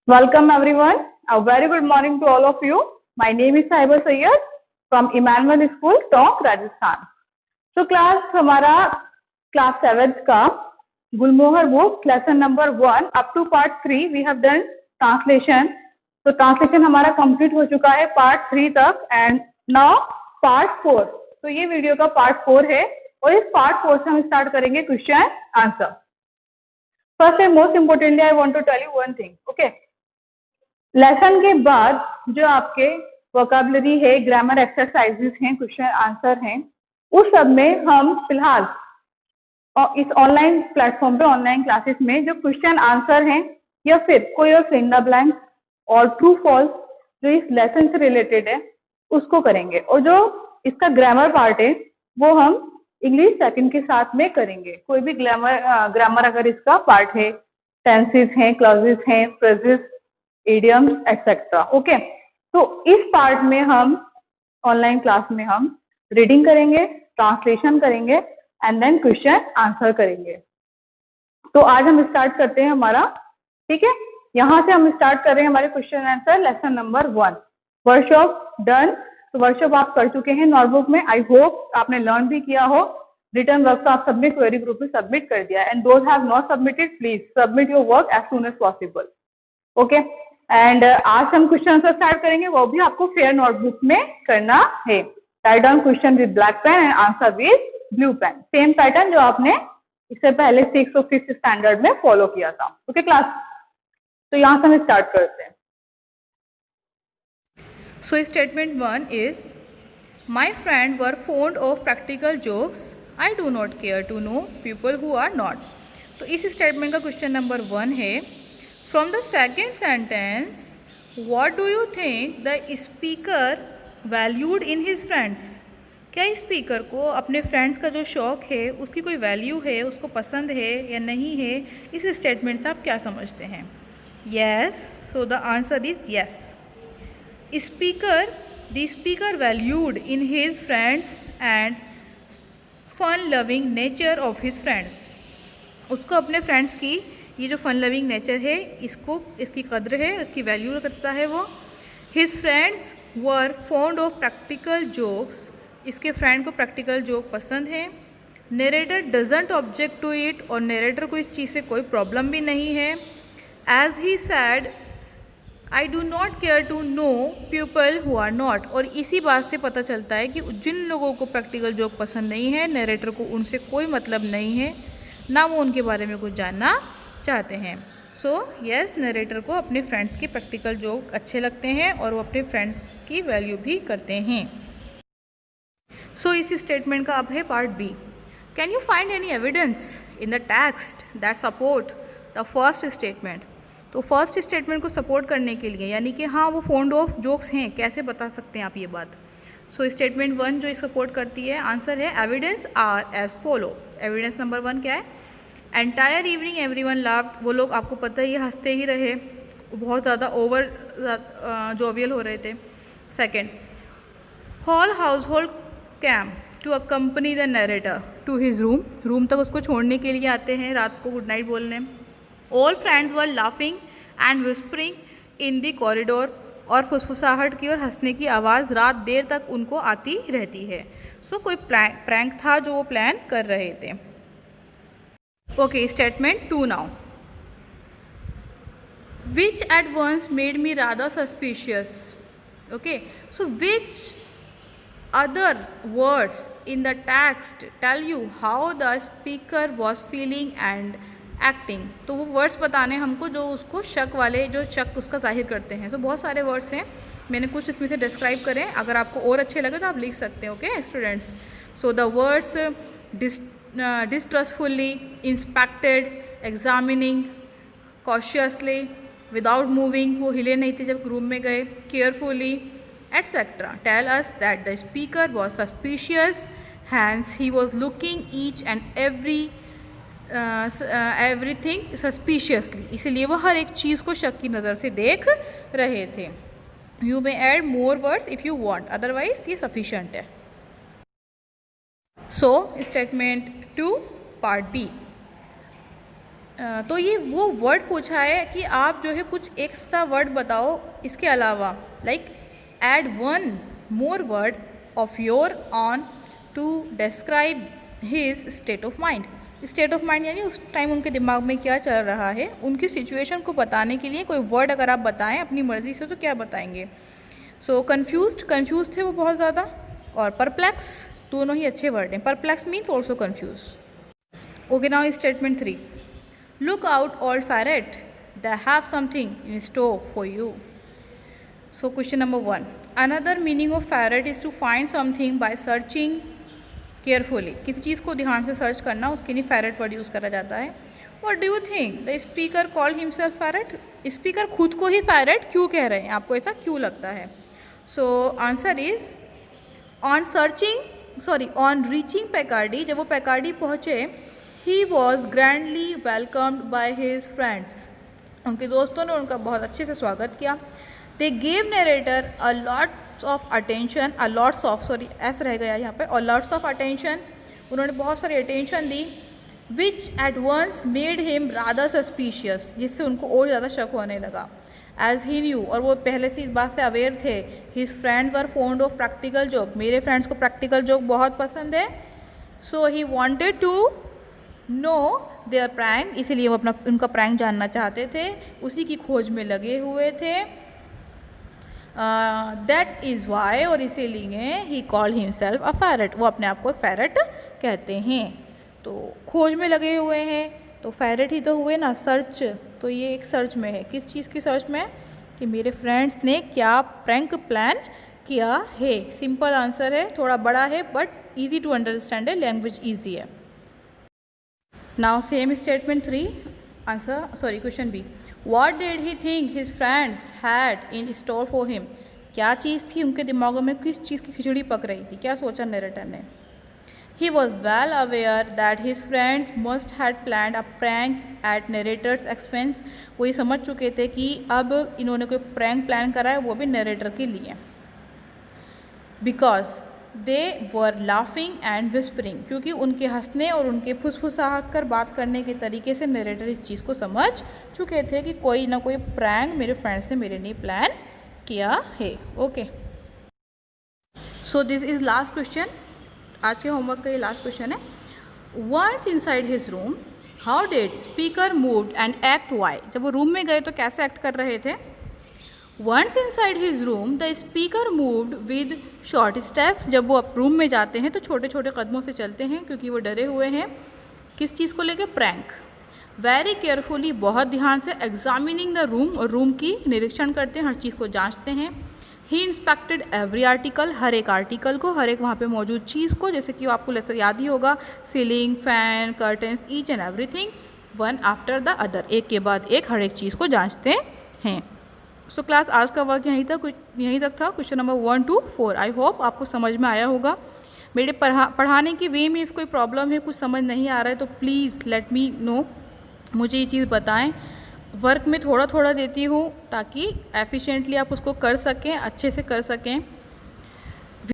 Welcome everyone. A very good morning to all of you. My name is Sahiba Sayyed from Emmanuel School, Tonk, Rajasthan. So class हमारा class 7th का गुलमोहर book lesson number 1 up to part 3 we have done translation. तो translation हमारा complete हो चुका है part 3 तक and now part 4. तो ये वीडियो का पार्ट 4 है और इस पार्ट 4 से हम स्टार्ट करेंगे question answer. First and most importantly I want to tell you one thing. Okay, lesson के बाद जो आपके वोकैबुलरी है, ग्रामर एक्सरसाइजेस हैं, क्वेश्चन आंसर हैं, उस सब में हम फिलहाल और इस ऑनलाइन प्लेटफॉर्म पे ऑनलाइन क्लासेस में जो क्वेश्चन आंसर हैं या फिर कोई और फिल इन द ब्लैंक और ट्रू फॉल्स जो इस लेसन से रिलेटेड है उसको करेंगे. और जो इसका ग्रामर पार्ट है वो हम इंग्लिश सेकंड के साथ में करेंगे. कोई भी ग्रामर अगर इसका पार्ट है, टेंसेस हैं, क्लॉजेस हैं, फ्रेजेस, इडियम्स एक्सेट्रा. ओके, तो इस पार्ट में हम ऑनलाइन क्लास में हम रीडिंग करेंगे, ट्रांसलेशन करेंगे एंड देन क्वेश्चन आंसर करेंगे. तो आज हम स्टार्ट करते हैं हमारा. ठीक है, यहाँ से हम स्टार्ट कर रहे हैं हमारे question answer lesson number 1. Workshop done. तो वर्कशॉप आप कर चुके हैं नोटबुक में. आई होप आपने लर्न भी किया हो. रिटर्न वर्क तो आप सबने क्वेरी ग्रुप में सबमिट कर दिया and those have not submitted please submit your work as soon as possible. Okay, and आज हम क्वेश्चन आंसर स्टार्ट करेंगे, वो भी आपको फेयर नोटबुक में करना है. Write down question with black pen and answer with blue pen. Same pattern जो आपने इससे पहले 6th और 5th स्टैंडर्ड में फॉलो किया था. ओके क्लास, तो यहाँ से हम स्टार्ट करते हैं. So statement 1 is, my friend were fond of practical jokes. I do not care to know people who are not. तो इस स्टेटमेंट का क्वेश्चन नंबर 1 है. From the second sentence, what do you think the speaker valued in his friends? क्या speaker को अपने friends का जो शौक़ है उसकी कोई वैल्यू है, उसको पसंद है या नहीं है? इस स्टेटमेंट से आप क्या समझते हैं? Yes, so the answer is yes. The speaker valued in his friends and fun loving nature of his friends. उसको अपने फ्रेंड्स की ये जो फन लविंग नेचर है इसकी कद्र है, उसकी वैल्यू करता है वो. His friends were fond of practical jokes. इसके फ्रेंड को प्रैक्टिकल जोक पसंद है. Narrator doesn't object to it, और नरेटर को इस चीज़ से कोई प्रॉब्लम भी नहीं है. As he said, I do not care to know people who are not. और इसी बात से पता चलता है कि जिन लोगों को प्रैक्टिकल जोक पसंद नहीं है, नरेटर को उनसे कोई मतलब नहीं है, ना वो उनके बारे में कुछ जानना चाहते हैं. सो यस, नरेटर को अपने फ्रेंड्स की प्रैक्टिकल जोक अच्छे लगते हैं और वो अपने फ्रेंड्स की वैल्यू भी करते हैं. सो इस स्टेटमेंट का अब है part B. Can you find any evidence in the text that support the first statement? तो फर्स्ट स्टेटमेंट को सपोर्ट करने के लिए, यानी कि हाँ वो फॉन्ड ऑफ जोक्स हैं, कैसे बता सकते हैं आप ये बात? सो स्टेटमेंट 1 जो सपोर्ट करती है, आंसर है evidence are as follow. Evidence number 1 क्या है? Entire evening everyone laughed. वो लोग आपको पता ही हंसते ही रहे, बहुत ज़्यादा ओवर जोवियल हो रहे थे. Second, whole household came to accompany the narrator to his room. Room तक उसको छोड़ने के लिए आते हैं रात को गुड नाइट बोलने. All friends were laughing and whispering in the corridor. और फुसफुसाहट की और हंसने की आवाज़ रात देर तक उनको आती रहती है. सो कोई प्रैंक था जो वो प्लान कर रहे थे. Okay, statement 2 now. Which at once made me rather suspicious. Okay, so which other words in the text tell you how the speaker was feeling and acting. तो वो वर्ड्स बताने हमको जो उसको शक वाले, जो शक उसका जाहिर करते हैं. सो बहुत सारे वर्ड्स हैं, मैंने कुछ इसमें से डिस्क्राइब करें. अगर आपको और अच्छे लगे तो आप लिख सकते हैं. Okay students, so the words distrustfully, inspected, examining, cautiously, without moving, वो हिले नहीं थे जब रूम में गए, carefully, etc. tell us that the speaker was suspicious, hence he was looking each and everything suspiciously. इसलिए वो हर एक चीज़ को शक की नज़र से देख रहे थे. You may add more words if you want, otherwise ये sufficient है. So statement 2 part B. तो ये वो वर्ड पूछा है कि आप जो है कुछ एक्स्ट्रा वर्ड बताओ इसके अलावा, like add one more word of your own to describe his state of mind. State of mind यानी उस टाइम उनके दिमाग में क्या चल रहा है, उनकी सिचुएशन को बताने के लिए कोई वर्ड अगर आप बताएं अपनी मर्ज़ी से तो क्या बताएंगे। सो कन्फ्यूज थे वो बहुत ज़्यादा, और परप्लेक्स, दोनों ही अच्छे वर्ड हैं। Perplex means also confuse. Okay, now statement 3, look out old parrot, they have something in store for you. So question number 1, another meaning of parrot is to find something by searching carefully. किसी चीज़ को ध्यान से search करना, उसके लिए parrot word use करा जाता है। What do you think the speaker called himself parrot? Speaker खुद को ही पैरेट क्यों कह रहे हैं, आपको ऐसा क्यों लगता है? So answer is on reaching पैकार्डी, जब वो पैकार्डी पहुँचे, he was grandly welcomed by his friends. उनके दोस्तों ने उनका बहुत अच्छे से स्वागत किया। They gave narrator a lots of attention, ऐसा रह गया यहाँ पे, और लॉट्स ऑफ अटेंशन, उन्होंने बहुत सारी अटेंशन दी, which at once made him rather suspicious, जिससे उनको और ज़्यादा शक होने लगा। एज ही न्यू, और वो पहले से इस बात से अवेयर थे, his friend were fond of practical joke, मेरे फ्रेंड्स को प्रैक्टिकल जोक बहुत पसंद है। So he wanted to know their prank, इसीलिए वो उनका प्रैंक जानना चाहते थे, उसी की खोज में लगे हुए थे। दैट इज़ वाई, और इसीलिए ही कॉल हिमसेल्फ अ पैरेट, वो अपने आप को एक पैरेट कहते हैं। तो खोज में लगे हुए हैं तो पैरेट ही तो हुए ना, सर्च, तो ये एक सर्च में है। किस चीज़ की सर्च में? कि मेरे फ्रेंड्स ने क्या प्रैंक प्लान किया है। सिंपल आंसर है, थोड़ा बड़ा है बट ईजी टू अंडरस्टैंड है, लैंग्वेज ईजी है। Now same statement 3, question B, what did he think his friends had in store for him? क्या चीज़ थी उनके दिमागों में, किस चीज़ की खिचड़ी पक रही थी, क्या सोचा नरेटर ने? He was well aware that his friends must had planned a prank at narrator's expense. वो ये समझ चुके थे कि अब इन्होंने कोई प्रैंक प्लान करा है, वो भी नरेटर के लिए। Because they were laughing and whispering, क्योंकि उनके हंसने और उनके फुसफुसाहट कर बात करने के तरीके से नरेटर इस चीज़ को समझ चुके थे कि कोई ना कोई प्रैंक मेरे फ्रेंड्स ने मेरे लिए प्लान किया है। Okay, so this is last question, आज के होमवर्क का ये लास्ट क्वेश्चन है। Once inside his room, how did speaker moved and act why? जब वो रूम में गए तो कैसे एक्ट कर रहे थे? Once inside his room the speaker moved with short steps, जब वो रूम में जाते हैं तो छोटे छोटे कदमों से चलते हैं क्योंकि वो डरे हुए हैं। किस चीज़ को लेकर? प्रैंक। वेरी केयरफुली, बहुत ध्यान से, एग्जामिनिंग द रूम, और रूम की निरीक्षण करते हैं, हर चीज़ को जांचते हैं। ही इंस्पेक्टेड एवरी आर्टिकल, हर एक आर्टिकल को, हर एक वहाँ पे मौजूद चीज़ को, जैसे कि आपको लेसन याद ही होगा, ceiling, fan, curtains, each and everything, one after the other, एक के बाद एक हर एक चीज़ को जांचते हैं। सो क्लास, आज का वर्क यहीं तक था, question number 1 to 4। I hope आपको समझ में आया होगा। मेरे पढ़ाने की वे में कोई प्रॉब्लम है, कुछ समझ नहीं आ रहा है तो प्लीज़ लेट मी नो, मुझे ये चीज़ बताएं। वर्क में थोड़ा थोड़ा देती हूँ ताकि एफिशिएंटली आप उसको कर सकें, अच्छे से कर सकें।